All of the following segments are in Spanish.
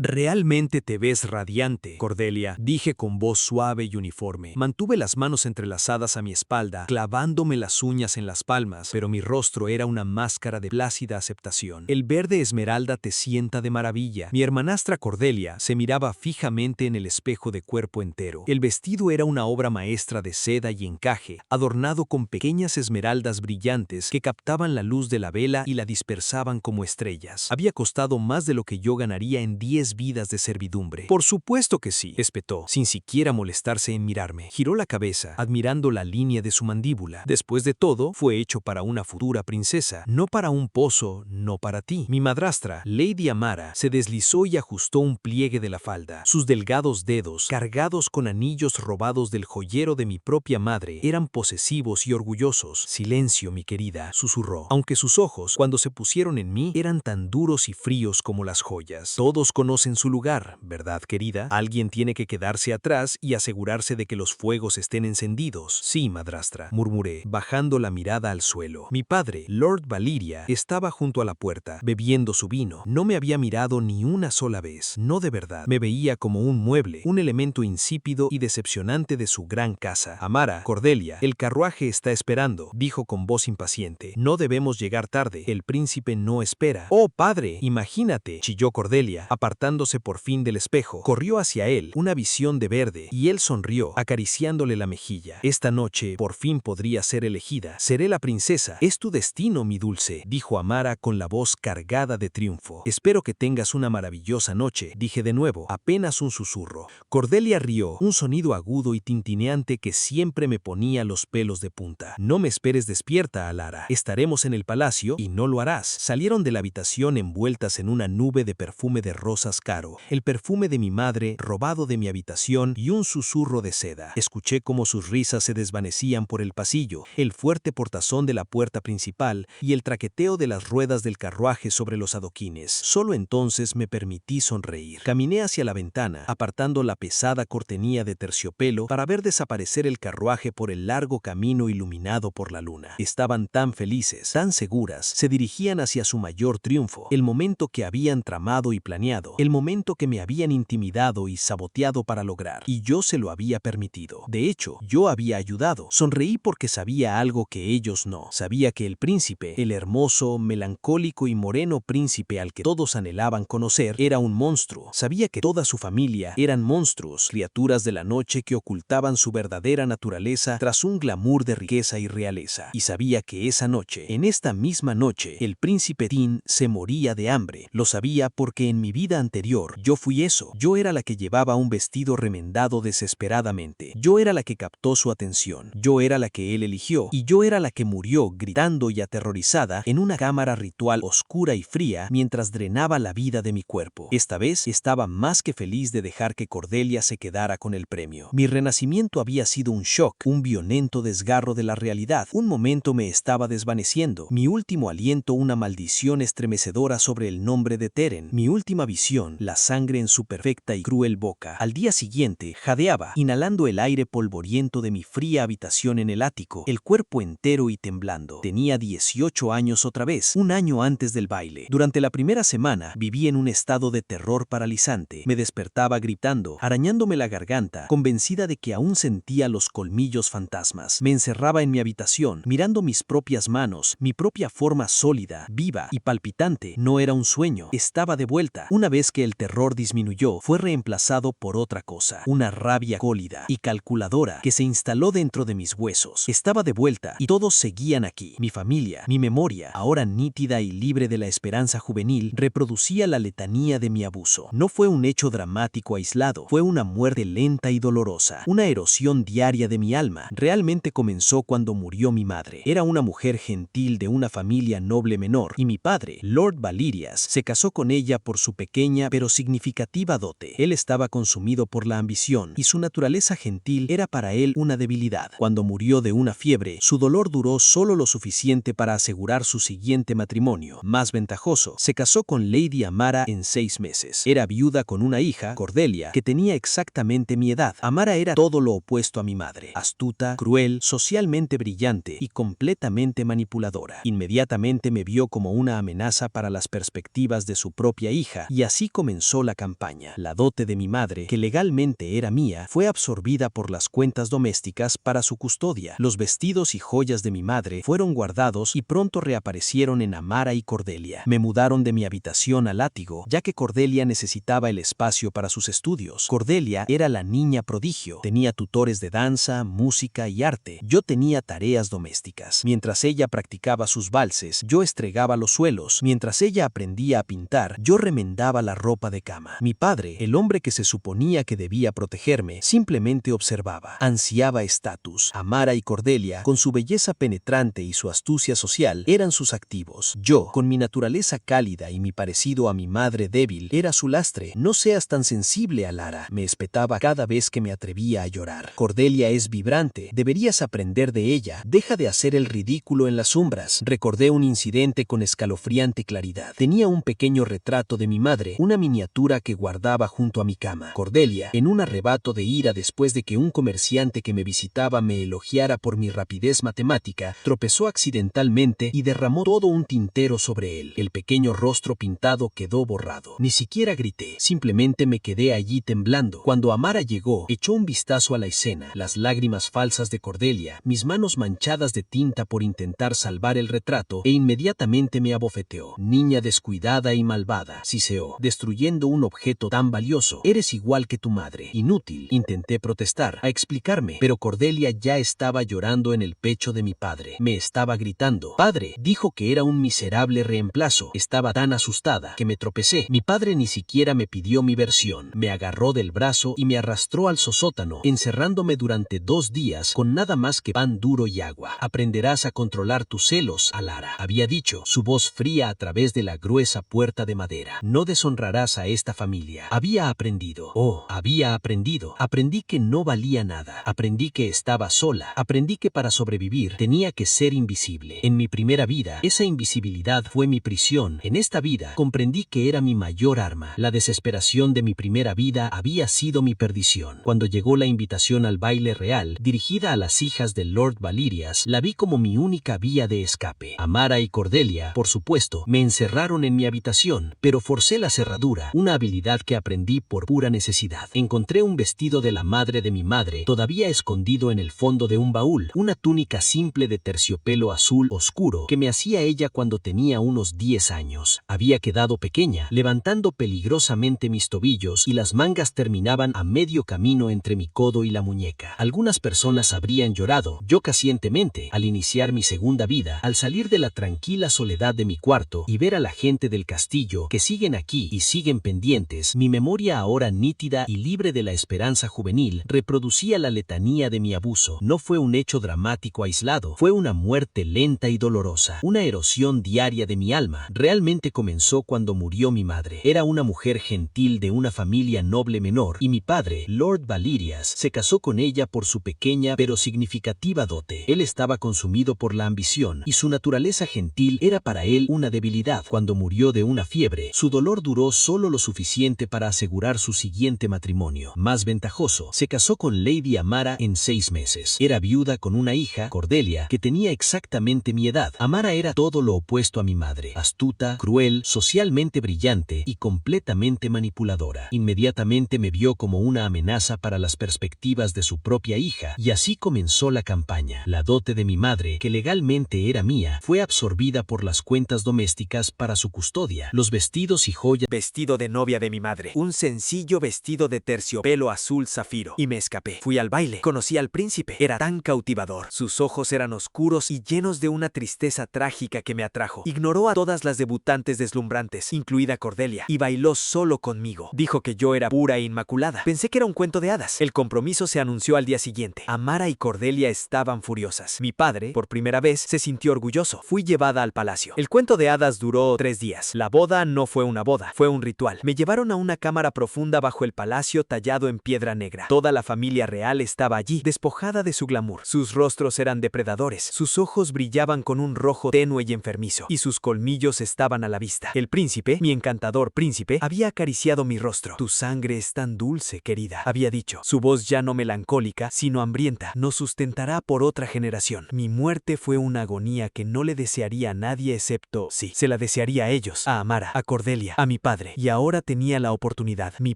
Realmente te ves radiante, Cordelia, dije con voz suave y uniforme. Mantuve las manos entrelazadas a mi espalda, clavándome las uñas en las palmas, pero mi rostro era una máscara de plácida aceptación. El verde esmeralda te sienta de maravilla. Mi hermanastra Cordelia se miraba fijamente en el espejo de cuerpo entero. El vestido era una obra maestra de seda y encaje, adornado con pequeñas esmeraldas brillantes que captaban la luz de la vela y la dispersaban como estrellas. Había costado más de lo que yo ganaría en 10 vidas de servidumbre. Por supuesto que sí, espetó, sin siquiera molestarse en mirarme. Giró la cabeza, admirando la línea de su mandíbula. Después de todo, fue hecho para una futura princesa, no para un pozo, no para ti. Mi madrastra, Lady Amara, se deslizó y ajustó un pliegue de la falda. Sus delgados dedos, cargados con anillos robados del joyero de mi propia madre, eran posesivos y orgullosos. Silencio, mi querida, susurró, aunque sus ojos, cuando se pusieron en mí, eran tan duros y fríos como las joyas. Todos conocen su lugar, ¿verdad, querida? Alguien tiene que quedarse atrás y asegurarse de que los fuegos estén encendidos. Sí, madrastra, murmuré, bajando la mirada al suelo. Mi padre, Lord Valyria, estaba junto a la puerta, bebiendo su vino. No me había mirado ni una sola vez, no de verdad. Me veía como un mueble, un elemento insípido y decepcionante de su gran casa. Amara, Cordelia, el carruaje está esperando, dijo con voz impaciente. No debemos llegar tarde, el príncipe no espera. Oh, padre, imagínate, chilló Cordelia, apartándose por fin del espejo. Corrió hacia él, una visión de verde, y él sonrió, acariciándole la mejilla. Esta noche, por fin podría ser elegida. Seré la princesa. Es tu destino, mi dulce, dijo Amara con la voz cargada de triunfo. Espero que tengas una maravillosa noche, dije de nuevo, apenas un susurro. Cordelia rió, un sonido agudo y tintineante que siempre me ponía los pelos de punta. No me esperes despierta, Alara. Estaremos en el palacio y no lo harás. Salieron de la habitación envueltas en una nube de perfume de rosas caro, el perfume de mi madre robado de mi habitación y un susurro de seda. Escuché cómo sus risas se desvanecían por el pasillo, el fuerte portazón de la puerta principal y el traqueteo de las ruedas del carruaje sobre los adoquines. Solo entonces me permití sonreír. Caminé hacia la ventana, apartando la pesada cortinilla de terciopelo para ver desaparecer el carruaje por el largo camino iluminado por la luna. Estaban tan felices, tan seguras, se dirigían hacia su mayor triunfo, el momento que habían tramado y planeado, el momento que me habían intimidado y saboteado para lograr, y yo se lo había permitido. De hecho, yo había ayudado. Sonreí porque sabía algo que ellos no. Sabía que el príncipe, el hermoso, melancólico y moreno príncipe al que todos anhelaban conocer, era un monstruo. Sabía que toda su familia eran monstruos, criaturas de la noche que ocultaban su verdadera naturaleza tras un glamour de riqueza y realeza. Y sabía que esa noche, en esta misma noche, el príncipe Tin se moría de hambre. Lo sabía porque en mi vida anterior yo fui eso. Yo era la que llevaba un vestido remendado desesperadamente. Yo era la que captó su atención. Yo era la que él eligió. Y yo era la que murió gritando y aterrorizada en una cámara ritual oscura y fría mientras drenaba la vida de mi cuerpo. Esta vez estaba más que feliz de dejar que Cordelia se quedara con el premio. Mi renacimiento había sido un shock, un violento desgarro de la realidad. Un momento me estaba desvaneciendo. Mi último aliento una maldición estremecedora sobre el nombre de Teren. Mi última visión, la sangre en su perfecta y cruel boca. Al día siguiente, jadeaba, inhalando el aire polvoriento de mi fría habitación en el ático, el cuerpo entero y temblando. Tenía 18 años otra vez, un año antes del baile. Durante la primera semana, viví en un estado de terror paralizante. Me despertaba gritando, arañándome la garganta, convencida de que aún sentía los colmillos fantasmas. Me encerraba en mi habitación, mirando mis propias manos, mi propia forma sólida, viva y palpitante. No era un sueño, estaba de vuelta. Una vez que el terror disminuyó, fue reemplazado por otra cosa, una rabia cólida y calculadora que se instaló dentro de mis huesos. Estaba de vuelta y todos seguían aquí. Mi familia, mi memoria, ahora nítida y libre de la esperanza juvenil, reproducía la letanía de mi abuso. No fue un hecho dramático aislado, fue una muerte lenta y dolorosa, una erosión diaria de mi alma. Realmente comenzó cuando murió mi madre. Era una mujer gentil de una familia noble menor y mi padre, Lord Valyrias, se casó con ella por su pequeña pero significativa dote. Él estaba consumido por la ambición y su naturaleza gentil era para él una debilidad. Cuando murió de una fiebre, su dolor duró solo lo suficiente para asegurar su siguiente matrimonio, más ventajoso. Se casó con Lady Amara en 6 meses. Era viuda con una hija, Cordelia, que tenía exactamente mi edad. Amara era todo lo opuesto a mi madre. Astuta, cruel, socialmente brillante y completamente manipuladora. Inmediatamente me vio como una amenaza para las perspectivas de su propia hija, y así así comenzó la campaña. La dote de mi madre, que legalmente era mía, fue absorbida por las cuentas domésticas para su custodia. Los vestidos y joyas de mi madre fueron guardados y pronto reaparecieron en Amara y Cordelia. Me mudaron de mi habitación al ático, ya que Cordelia necesitaba el espacio para sus estudios. Cordelia era la niña prodigio, tenía tutores de danza, música y arte. Yo tenía tareas domésticas. Mientras ella practicaba sus valses, yo estregaba los suelos. Mientras ella aprendía a pintar, yo remendaba la ropa de cama. Mi padre, el hombre que se suponía que debía protegerme, simplemente observaba. Ansiaba estatus. Amara y Cordelia, con su belleza penetrante y su astucia social, eran sus activos. Yo, con mi naturaleza cálida y mi parecido a mi madre débil, era su lastre. No seas tan sensible, Alara, me espetaba cada vez que me atrevía a llorar. Cordelia es vibrante, deberías aprender de ella. Deja de hacer el ridículo en las sombras. Recordé un incidente con escalofriante claridad. Tenía un pequeño retrato de mi madre, una miniatura que guardaba junto a mi cama. Cordelia, en un arrebato de ira después de que un comerciante que me visitaba me elogiara por mi rapidez matemática, tropezó accidentalmente y derramó todo un tintero sobre él. El pequeño rostro pintado quedó borrado. Ni siquiera grité, simplemente me quedé allí temblando. Cuando Amara llegó, echó un vistazo a la escena, las lágrimas falsas de Cordelia, mis manos manchadas de tinta por intentar salvar el retrato, e inmediatamente me abofeteó. Niña descuidada y malvada, siseó, destruyendo un objeto tan valioso. Eres igual que tu madre. Inútil. Intenté protestar, a explicarme, pero Cordelia ya estaba llorando en el pecho de mi padre. Me estaba gritando. Padre, dijo que era un miserable reemplazo. Estaba tan asustada que me tropecé. Mi padre ni siquiera me pidió mi versión. Me agarró del brazo y me arrastró al sótano, encerrándome durante 2 días con nada más que pan duro y agua. Aprenderás a controlar tus celos, Alara, había dicho, su voz fría a través de la gruesa puerta de madera. No deshonrarás a esta familia. Había aprendido. Oh, había aprendido. Aprendí que no valía nada. Aprendí que estaba sola. Aprendí que para sobrevivir tenía que ser invisible. En mi primera vida, esa invisibilidad fue mi prisión. En esta vida, comprendí que era mi mayor arma. La desesperación de mi primera vida había sido mi perdición. Cuando llegó la invitación al baile real, dirigida a las hijas del Lord Valirias, la vi como mi única vía de escape. Amara y Cordelia, por supuesto, me encerraron en mi habitación, pero forcé la cerradura, una habilidad que aprendí por pura necesidad. Encontré un vestido de la madre de mi madre, todavía escondido en el fondo de un baúl, una túnica simple de terciopelo azul oscuro que me hacía ella cuando tenía unos 10 años. Había quedado pequeña, levantando peligrosamente mis tobillos y las mangas terminaban a medio camino entre mi codo y la muñeca. Algunas personas habrían llorado, yo casientemente, al iniciar mi segunda vida, al salir de la tranquila soledad de mi cuarto y ver a la gente del castillo que siguen aquí y siguen pendientes. Mi memoria, ahora nítida y libre de la esperanza juvenil, reproducía la letanía de mi abuso. No fue un hecho dramático aislado, fue una muerte lenta y dolorosa, una erosión diaria de mi alma. Realmente comenzó cuando murió mi madre. Era una mujer gentil de una familia noble menor, y mi padre, Lord Valirias, se casó con ella por su pequeña pero significativa dote. Él estaba consumido por la ambición, y su naturaleza gentil era para él una debilidad. Cuando murió de una fiebre, su dolor duró solo lo suficiente para asegurar su siguiente matrimonio, más ventajoso. Se casó con Lady Amara en 6 meses. Era viuda con una hija, Cordelia, que tenía exactamente mi edad. Amara era todo lo opuesto a mi madre, astuta, cruel, socialmente brillante y completamente manipuladora. Inmediatamente me vio como una amenaza para las perspectivas de su propia hija, y así comenzó la campaña. La dote de mi madre, que legalmente era mía, fue absorbida por las cuentas domésticas para su custodia. Los vestidos y joyas. Vestido de novia de mi madre, un sencillo vestido de terciopelo azul zafiro, y me escapé. Fui al baile, conocí al príncipe, era tan cautivador. Sus ojos eran oscuros y llenos de una tristeza trágica que me atrajo. Ignoró a todas las debutantes deslumbrantes, incluida Cordelia, y bailó solo conmigo. Dijo que yo era pura e inmaculada. Pensé que era un cuento de hadas. El compromiso se anunció al día siguiente. Amara y Cordelia estaban furiosas. Mi padre, por primera vez, se sintió orgulloso. Fui llevada al palacio. El cuento de hadas duró 3 días. La boda no fue una boda, fue un ritual. Me llevaron a una cámara profunda bajo el palacio tallado en piedra negra. Toda la familia real estaba allí, despojada de su glamour. Sus rostros eran depredadores, sus ojos brillaban con un rojo tenue y enfermizo, y sus colmillos estaban a la vista. El príncipe, mi encantador príncipe, había acariciado mi rostro. Tu sangre es tan dulce, querida, había dicho. Su voz ya no melancólica, sino hambrienta, nos sustentará por otra generación. Mi muerte fue una agonía que no le desearía a nadie excepto, sí, se la desearía a ellos, a Amara, a Cordelia, a mi padre. madre. Y ahora tenía la oportunidad. Mi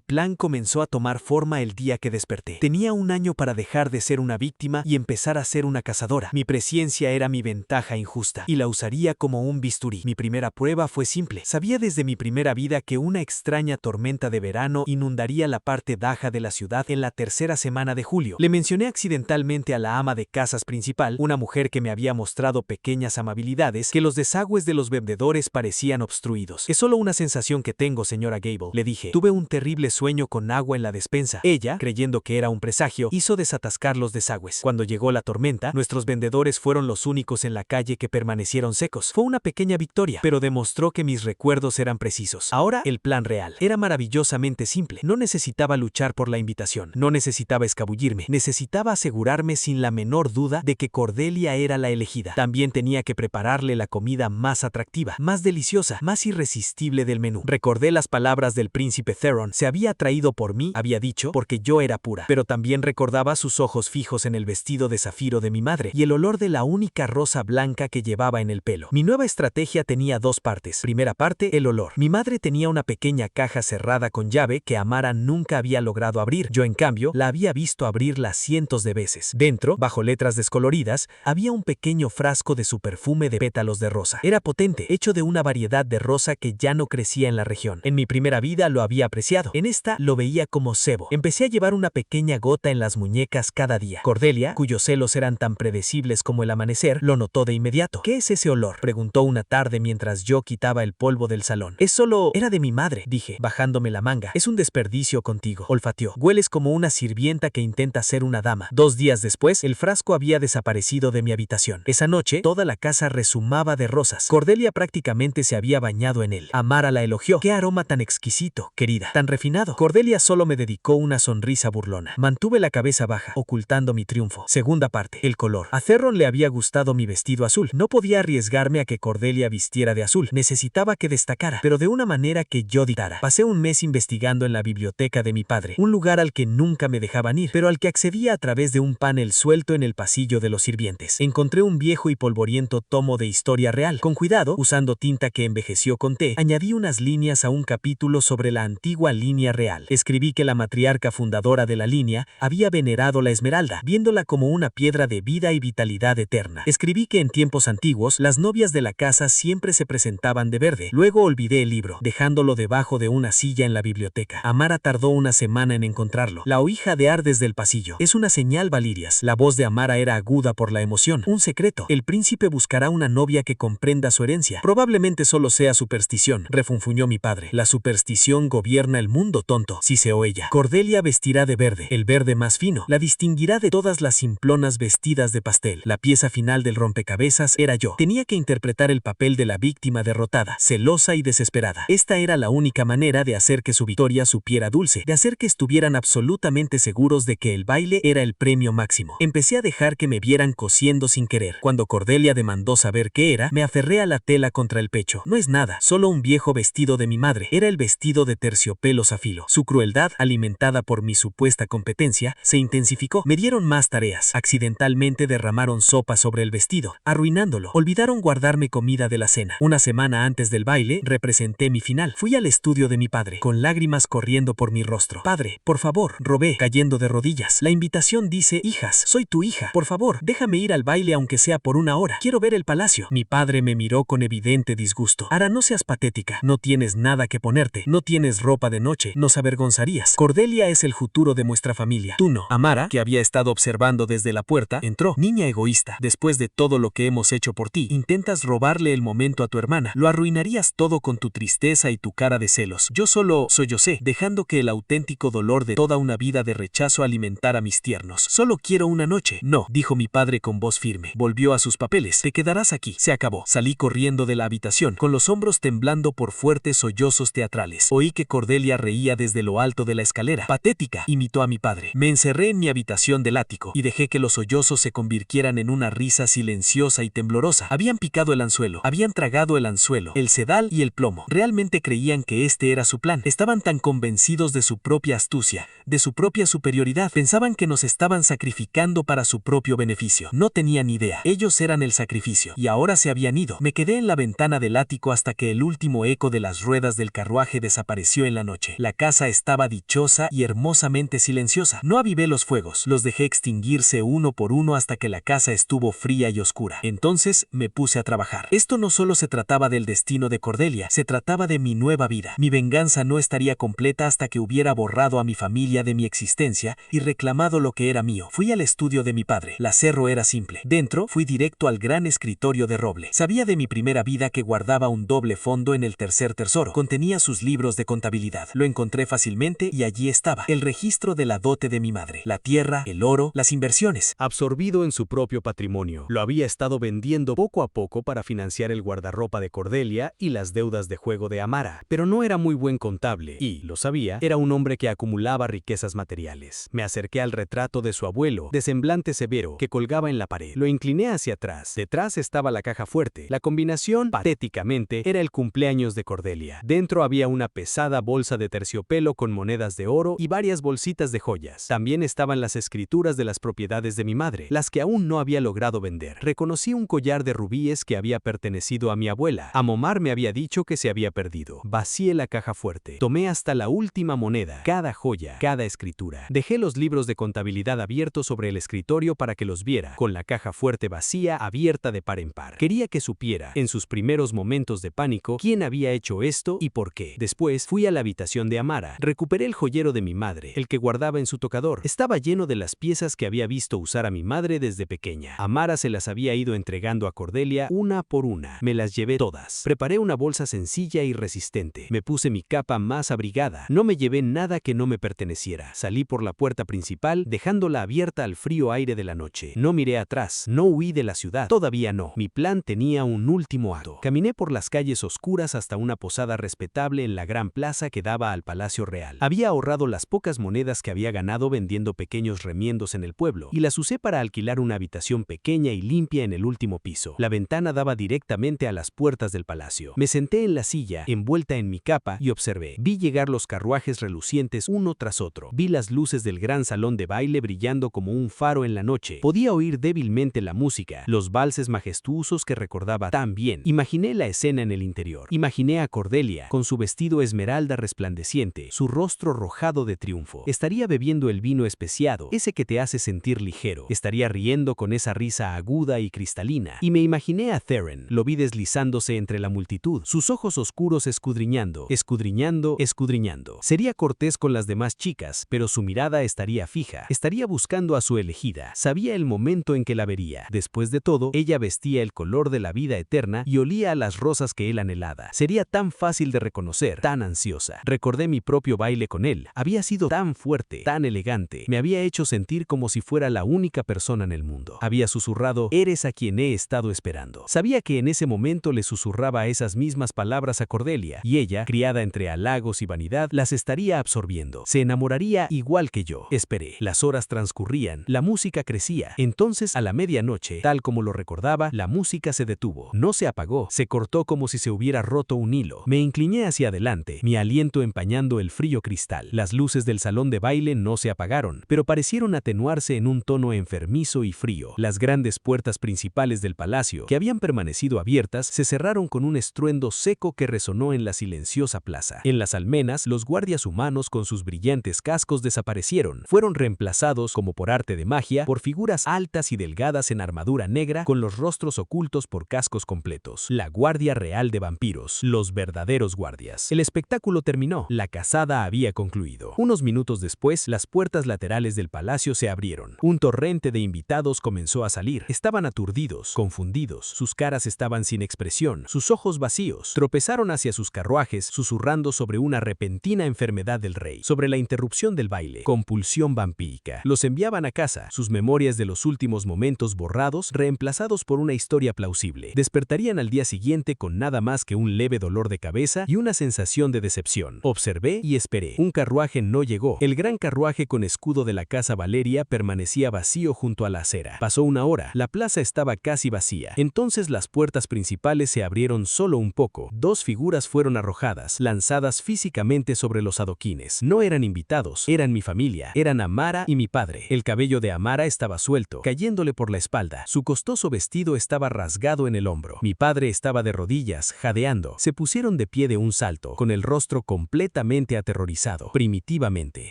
plan comenzó a tomar forma el día que desperté. Tenía un año para dejar de ser una víctima y empezar a ser una cazadora. Mi presciencia era mi ventaja injusta y la usaría como un bisturí. Mi primera prueba fue simple. Sabía desde mi primera vida que una extraña tormenta de verano inundaría la parte baja de la ciudad en la tercera semana de julio. Le mencioné accidentalmente a la ama de casas principal, una mujer que me había mostrado pequeñas amabilidades, que los desagües de los vendedores parecían obstruidos. Es solo una sensación que tengo, señora Gable, le dije. Tuve un terrible sueño con agua en la despensa. Ella, creyendo que era un presagio, hizo desatascar los desagües. Cuando llegó la tormenta, nuestros vendedores fueron los únicos en la calle que permanecieron secos. Fue una pequeña victoria, pero demostró que mis recuerdos eran precisos. Ahora, el plan real. Era maravillosamente simple. No necesitaba luchar por la invitación. No necesitaba escabullirme. Necesitaba asegurarme sin la menor duda de que Cordelia era la elegida. También tenía que prepararle la comida más atractiva, más deliciosa, más irresistible del menú. Recordé las palabras del príncipe Theron. Se había atraído por mí, había dicho, porque yo era pura. Pero también recordaba sus ojos fijos en el vestido de zafiro de mi madre y el olor de la única rosa blanca que llevaba en el pelo. Mi nueva estrategia tenía dos partes. Primera parte, el olor. Mi madre tenía una pequeña caja cerrada con llave que Amara nunca había logrado abrir. Yo, en cambio, la había visto abrirla cientos de veces. Dentro, bajo letras descoloridas, había un pequeño frasco de su perfume de pétalos de rosa. Era potente, hecho de una variedad de rosa que ya no crecía en la región. En mi primera vida lo había apreciado. En esta lo veía como cebo. Empecé a llevar una pequeña gota en las muñecas cada día. Cordelia, cuyos celos eran tan predecibles como el amanecer, lo notó de inmediato. ¿Qué es ese olor?, preguntó una tarde mientras yo quitaba el polvo del salón. Es solo... Era de mi madre, dije, bajándome la manga. Es un desperdicio contigo, olfateó. Hueles como una sirvienta que intenta ser una dama. 2 días después, el frasco había desaparecido de mi habitación. Esa noche, toda la casa rezumaba de rosas. Cordelia prácticamente se había bañado en él. Amara la elogió. Qué aroma tan exquisito, querida, tan refinado. Cordelia solo me dedicó una sonrisa burlona. Mantuve la cabeza baja, ocultando mi triunfo. Segunda parte, el color. A Theron le había gustado mi vestido azul. No podía arriesgarme a que Cordelia vistiera de azul. Necesitaba que destacara, pero de una manera que yo dictara. Pasé un mes investigando en la biblioteca de mi padre, un lugar al que nunca me dejaban ir, pero al que accedía a través de un panel suelto en el pasillo de los sirvientes. Encontré un viejo y polvoriento tomo de historia real. Con cuidado, usando tinta que envejeció con té, añadí unas líneas a un capítulo sobre la antigua línea real. Escribí que la matriarca fundadora de la línea había venerado la esmeralda, viéndola como una piedra de vida y vitalidad eterna. Escribí que en tiempos antiguos, las novias de la casa siempre se presentaban de verde. Luego olvidé el libro, dejándolo debajo de una silla en la biblioteca. Amara tardó una semana en encontrarlo. La oí jadear desde el pasillo. Es una señal, Valirias. La voz de Amara era aguda por la emoción. Un secreto. El príncipe buscará una novia que comprenda su herencia. Probablemente solo sea superstición, refunfuñó mi padre. La superstición gobierna el mundo, tonto, siseó ella. Cordelia vestirá de verde, el verde más fino. La distinguirá de todas las simplonas vestidas de pastel. La pieza final del rompecabezas era yo. Tenía que interpretar el papel de la víctima derrotada, celosa y desesperada. Esta era la única manera de hacer que su victoria supiera dulce, de hacer que estuvieran absolutamente seguros de que el baile era el premio máximo. Empecé a dejar que me vieran cosiendo sin querer. Cuando Cordelia demandó saber qué era, me aferré a la tela contra el pecho. No es nada, solo un viejo vestido de mi madre. Era el vestido de terciopelo zafiro. Su crueldad, alimentada por mi supuesta competencia, se intensificó. Me dieron más tareas. Accidentalmente derramaron sopa sobre el vestido, arruinándolo. Olvidaron guardarme comida de la cena. Una semana antes del baile, representé mi final. Fui al estudio de mi padre, con lágrimas corriendo por mi rostro. Padre, por favor, robé, cayendo de rodillas. La invitación dice: hijas, soy tu hija. Por favor, déjame ir al baile aunque sea por 1 hora. Quiero ver el palacio. Mi padre me miró con evidente disgusto. Ara, no seas patética. No tienes nada que ponerte. No tienes ropa de noche. Nos avergonzarías. Cordelia es el futuro de nuestra familia. Tú no. Amara, que había estado observando desde la puerta, entró. Niña egoísta. Después de todo lo que hemos hecho por ti, intentas robarle el momento a tu hermana. Lo arruinarías todo con tu tristeza y tu cara de celos. Yo solo sollocé, dejando que el auténtico dolor de toda una vida de rechazo alimentara mis tiernos. Solo quiero una noche. No, dijo mi padre con voz firme. Volvió a sus papeles. Te quedarás aquí. Se acabó. Salí corriendo de la habitación, con los hombros temblando por fuertes sollozos teatrales. Oí que Cordelia reía desde lo alto de la escalera. Patética, imitó a mi padre. Me encerré en mi habitación del ático y dejé que los sollozos se convirtieran en una risa silenciosa y temblorosa. Habían picado el anzuelo, habían tragado el anzuelo, el sedal y el plomo. Realmente creían que este era su plan. Estaban tan convencidos de su propia astucia, de su propia superioridad. Pensaban que nos estaban sacrificando para su propio beneficio. No tenían idea. Ellos eran el sacrificio y ahora se habían ido. Me quedé en la ventana del ático hasta que el último eco de las ruedas detrás del carruaje desapareció en la noche. La casa estaba dichosa y hermosamente silenciosa. No avivé los fuegos, los dejé extinguirse uno por uno hasta que la casa estuvo fría y oscura. Entonces me puse a trabajar. Esto no solo se trataba del destino de Cordelia, se trataba de mi nueva vida. Mi venganza no estaría completa hasta que hubiera borrado a mi familia de mi existencia y reclamado lo que era mío. Fui al estudio de mi padre. La acerro era simple. Dentro, fui directo al gran escritorio de roble. Sabía de mi primera vida que guardaba un doble fondo en el tercer tesoro. Contenía sus libros de contabilidad. Lo encontré fácilmente y allí estaba, el registro de la dote de mi madre, la tierra, el oro, las inversiones. Absorbido en su propio patrimonio, lo había estado vendiendo poco a poco para financiar el guardarropa de Cordelia y las deudas de juego de Amara. Pero no era muy buen contable y, lo sabía, era un hombre que acumulaba riquezas materiales. Me acerqué al retrato de su abuelo, de semblante severo, que colgaba en la pared. Lo incliné hacia atrás. Detrás estaba la caja fuerte. La combinación, patéticamente, era el cumpleaños de Cordelia. Dentro había una pesada bolsa de terciopelo con monedas de oro y varias bolsitas de joyas. También estaban las escrituras de las propiedades de mi madre, las que aún no había logrado vender. Reconocí un collar de rubíes que había pertenecido a mi abuela. Amomar me había dicho que se había perdido. Vacié la caja fuerte. Tomé hasta la última moneda, cada joya, cada escritura. Dejé los libros de contabilidad abiertos sobre el escritorio para que los viera, con la caja fuerte vacía, abierta de par en par. Quería que supiera, en sus primeros momentos de pánico, quién había hecho esto y por qué. Después, fui a la habitación de Amara. Recuperé el joyero de mi madre, el que guardaba en su tocador. Estaba lleno de las piezas que había visto usar a mi madre desde pequeña. Amara se las había ido entregando a Cordelia una por una. Me las llevé todas. Preparé una bolsa sencilla y resistente. Me puse mi capa más abrigada. No me llevé nada que no me perteneciera. Salí por la puerta principal, dejándola abierta al frío aire de la noche. No miré atrás. No huí de la ciudad. Todavía no. Mi plan tenía un último acto. Caminé por las calles oscuras hasta una posada respetable en la gran plaza que daba al Palacio Real. Había ahorrado las pocas monedas que había ganado vendiendo pequeños remiendos en el pueblo y las usé para alquilar una habitación pequeña y limpia en el último piso. La ventana daba directamente a las puertas del palacio. Me senté en la silla, envuelta en mi capa, y observé. Vi llegar los carruajes relucientes uno tras otro. Vi las luces del gran salón de baile brillando como un faro en la noche. Podía oír débilmente la música, los valses majestuosos que recordaba tan bien. Imaginé la escena en el interior. Imaginé a Cordelia, con su vestido esmeralda resplandeciente, su rostro rojado de triunfo. Estaría bebiendo el vino especiado, ese que te hace sentir ligero. Estaría riendo con esa risa aguda y cristalina. Y me imaginé a Theron. Lo vi deslizándose entre la multitud, sus ojos oscuros escudriñando, escudriñando, escudriñando. Sería cortés con las demás chicas, pero su mirada estaría fija. Estaría buscando a su elegida. Sabía el momento en que la vería. Después de todo, ella vestía el color de la vida eterna y olía a las rosas que él anhelaba. Sería tan fácil de reconocer, tan ansiosa. Recordé mi propio baile con él. Había sido tan fuerte, tan elegante. Me había hecho sentir como si fuera la única persona en el mundo. Había susurrado, eres a quien he estado esperando. Sabía que en ese momento le susurraba esas mismas palabras a Cordelia, y ella, criada entre halagos y vanidad, las estaría absorbiendo. Se enamoraría igual que yo. Esperé. Las horas transcurrían. La música crecía. Entonces, a la medianoche, tal como lo recordaba, la música se detuvo. No se apagó. Se cortó como si se hubiera roto un hilo. Me incliné hacia adelante, mi aliento empañando el frío cristal. Las luces del salón de baile no se apagaron, pero parecieron atenuarse en un tono enfermizo y frío. Las grandes puertas principales del palacio, que habían permanecido abiertas, se cerraron con un estruendo seco que resonó en la silenciosa plaza. En las almenas, los guardias humanos con sus brillantes cascos desaparecieron. Fueron reemplazados, como por arte de magia, por figuras altas y delgadas en armadura negra con los rostros ocultos por cascos completos. La Guardia Real de Vampiros, los verdaderos guardias. El espectáculo terminó. La cazada había concluido. Unos minutos después, las puertas laterales del palacio se abrieron. Un torrente de invitados comenzó a salir. Estaban aturdidos, confundidos. Sus caras estaban sin expresión, sus ojos vacíos. Tropezaron hacia sus carruajes, susurrando sobre una repentina enfermedad del rey, sobre la interrupción del baile, compulsión vampírica. Los enviaban a casa, sus memorias de los últimos momentos borrados, reemplazados por una historia plausible. Despertarían al día siguiente con nada más que un leve dolor de cabeza y una sensación de decepción. Observé y esperé. Un carruaje no llegó. El gran carruaje con escudo de la casa Valeria permanecía vacío junto a la acera. Pasó una hora. La plaza estaba casi vacía. Entonces las puertas principales se abrieron solo un poco. Dos figuras fueron arrojadas, lanzadas físicamente sobre los adoquines. No eran invitados, eran mi familia. Eran Amara y mi padre. El cabello de Amara estaba suelto, cayéndole por la espalda. Su costoso vestido estaba rasgado en el hombro. Mi padre estaba de rodillas, jadeando. Se pusieron de pie pie de un salto, con el rostro completamente aterrorizado. Primitivamente.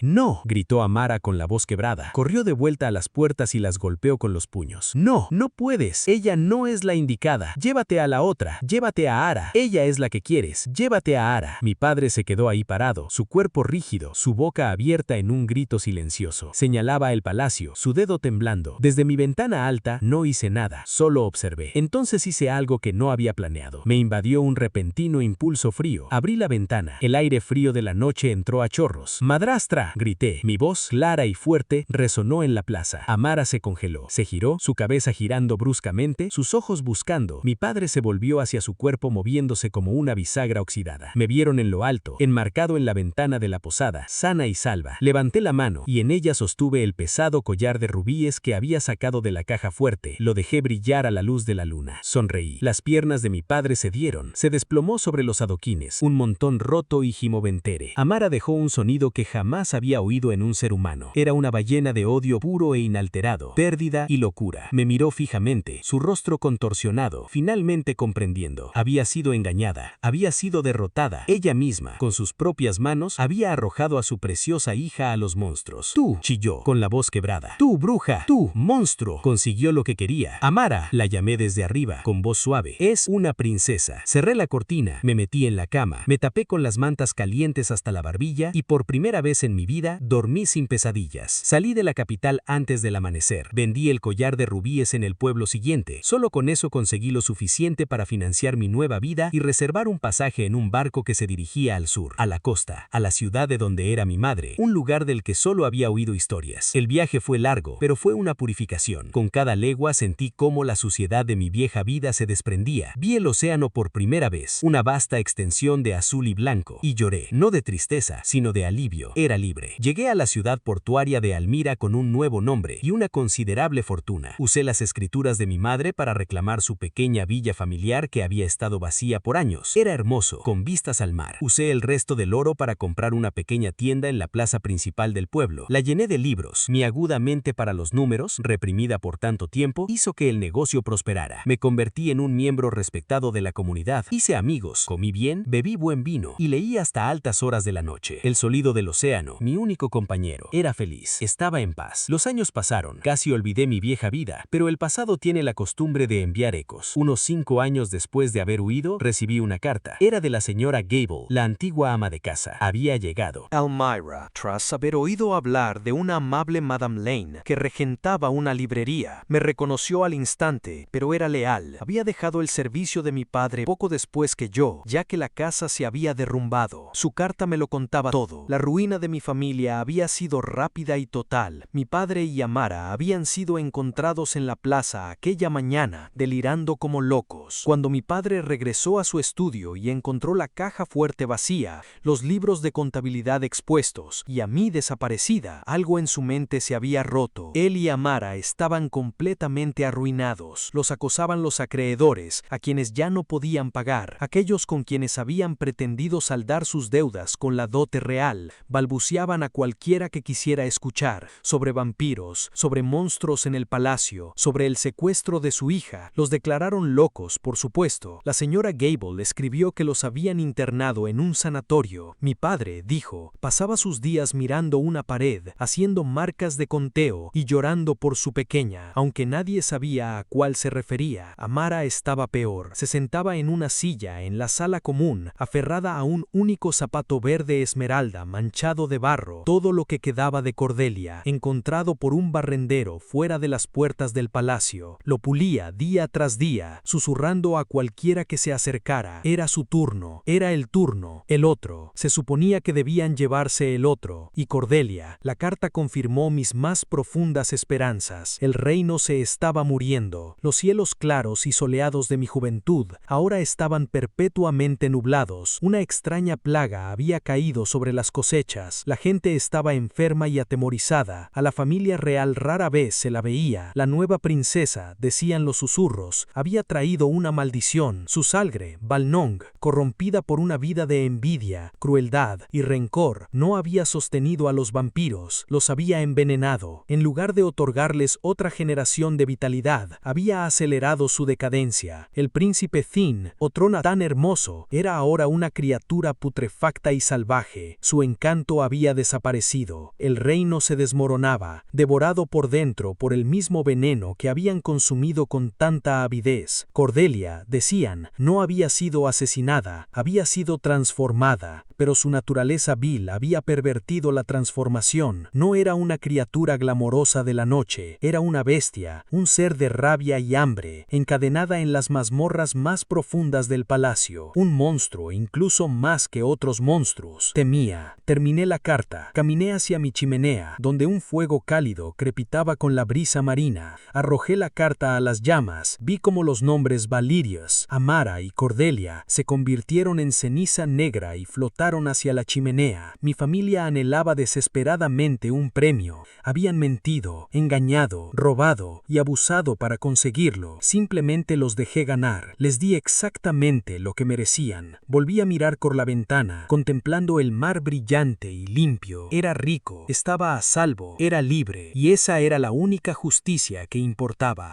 ¡No!, gritó Amara con la voz quebrada. Corrió de vuelta a las puertas y las golpeó con los puños. ¡No! ¡No puedes! Ella no es la indicada. Llévate a la otra. Llévate a Ara. Ella es la que quieres. Llévate a Ara. Mi padre se quedó ahí parado, su cuerpo rígido, su boca abierta en un grito silencioso. Señalaba el palacio, su dedo temblando. Desde mi ventana alta no hice nada, solo observé. Entonces hice algo que no había planeado. Me invadió un repentino impulso frío. Abrí la ventana. El aire frío de la noche entró a chorros. ¡Madrastra!, grité. Mi voz, clara y fuerte, resonó en la plaza. Amara se congeló. Se giró, su cabeza girando bruscamente, sus ojos buscando. Mi padre se volvió hacia su cuerpo moviéndose como una bisagra oxidada. Me vieron en lo alto, enmarcado en la ventana de la posada, sana y salva. Levanté la mano y en ella sostuve el pesado collar de rubíes que había sacado de la caja fuerte. Lo dejé brillar a la luz de la luna. Sonreí. Las piernas de mi padre cedieron. Se desplomó sobre los adoquines, un montón roto y gimoventere. Amara dejó un sonido que jamás había oído en un ser humano. Era una ballena de odio puro e inalterado, pérdida y locura. Me miró fijamente, su rostro contorsionado, finalmente comprendiendo. Había sido engañada, había sido derrotada. Ella misma, con sus propias manos, había arrojado a su preciosa hija a los monstruos. Tú, chilló, con la voz quebrada. Tú, bruja, tú, monstruo. Consiguió lo que quería. Amara, la llamé desde arriba, con voz suave. Es una princesa. Cerré la cortina, me metí en la cama, me tapé con las mantas calientes hasta la barbilla y por primera vez en mi vida dormí sin pesadillas. Salí de la capital antes del amanecer. Vendí el collar de rubíes en el pueblo siguiente. Solo con eso conseguí lo suficiente para financiar mi nueva vida y reservar un pasaje en un barco que se dirigía al sur, a la costa, a la ciudad de donde era mi madre, un lugar del que solo había oído historias. El viaje fue largo, pero fue una purificación. Con cada legua sentí cómo la suciedad de mi vieja vida se desprendía. Vi el océano por primera vez, una vasta extensión de azul y blanco, y lloré, no de tristeza, sino de alivio. Era libre. Llegué a la ciudad portuaria de Almira con un nuevo nombre y una considerable fortuna. Usé las escrituras de mi madre para reclamar su pequeña villa familiar que había estado vacía por años. Era hermoso, con vistas al mar. Usé el resto del oro para comprar una pequeña tienda en la plaza principal del pueblo. La llené de libros. Mi aguda mente para los números, reprimida por tanto tiempo, hizo que el negocio prosperara. Me convertí en un miembro respetado de la comunidad. Hice amigos, comí bien, bebí buen vino y leí hasta altas horas de la noche. El sonido del océano, mi único compañero. Era feliz. Estaba en paz. Los años pasaron. Casi olvidé mi vieja vida, pero el pasado tiene la costumbre de enviar ecos. Unos 5 años después de haber huido, recibí una carta. Era de la señora Gable, la antigua ama de casa. Había llegado. Almira, tras haber oído hablar de una amable Madame Lane que regentaba una librería, me reconoció al instante, pero era leal. Había dejado el servicio de mi padre poco después que yo, ya que la casa se había derrumbado. Su carta me lo contaba todo. La ruina de mi familia había sido rápida y total. Mi padre y Amara habían sido encontrados en la plaza aquella mañana, delirando como locos. Cuando mi padre regresó a su estudio y encontró la caja fuerte vacía, los libros de contabilidad expuestos y a mí desaparecida, algo en su mente se había roto. Él y Amara estaban completamente arruinados. Los acosaban los acreedores, a quienes ya no podían pagar, aquellos con quienes habían pretendido saldar sus deudas con la dote real, balbuceaban a cualquiera que quisiera escuchar, sobre vampiros, sobre monstruos en el palacio, sobre el secuestro de su hija. Los declararon locos, por supuesto. La señora Gable escribió que los habían internado en un sanatorio. Mi padre, dijo, pasaba sus días mirando una pared, haciendo marcas de conteo y llorando por su pequeña, aunque nadie sabía a cuál se refería. Amara estaba peor. Se sentaba en una silla en la sala común, aferrada a un único zapato verde esmeralda manchado de barro, todo lo que quedaba de Cordelia, encontrado por un barrendero fuera de las puertas del palacio. Lo pulía día tras día, susurrando a cualquiera que se acercara. Era su turno, era el turno, el otro. Se suponía que debían llevarse el otro. Y Cordelia, la carta confirmó mis más profundas esperanzas. El reino se estaba muriendo. Los cielos claros y soleados de mi juventud ahora estaban perpetuamente nublados. Una extraña plaga había caído sobre las cosechas. La gente estaba enferma y atemorizada. A la familia real rara vez se la veía. La nueva princesa, decían los susurros, había traído una maldición. Su sangre, Balnong, corrompida por una vida de envidia, crueldad y rencor, no había sostenido a los vampiros, los había envenenado. En lugar de otorgarles otra generación de vitalidad, había acelerado su decadencia. El príncipe Thin, otro tan hermoso, Era ahora una criatura putrefacta y salvaje. Su encanto había desaparecido. El reino se desmoronaba, devorado por dentro por el mismo veneno que habían consumido con tanta avidez. Cordelia, decían, no había sido asesinada, había sido transformada, pero su naturaleza vil había pervertido la transformación. No era una criatura glamorosa de la noche, era una bestia, un ser de rabia y hambre, encadenada en las mazmorras más profundas del palacio. Un monstruo, incluso más que otros monstruos. Temía. Terminé la carta, caminé hacia mi chimenea, donde un fuego cálido crepitaba con la brisa marina. Arrojé la carta a las llamas, vi cómo los nombres Valirius, Amara y Cordelia se convirtieron en ceniza negra y flotaron hacia la chimenea. Mi familia anhelaba desesperadamente un premio. Habían mentido, engañado, robado y abusado para conseguirlo. Simplemente los dejé ganar. Les di exactamente lo que merecían. Volví a mirar por la ventana, contemplando el mar brillante y limpio. Era rico, estaba a salvo, era libre, y esa era la única justicia que importaba.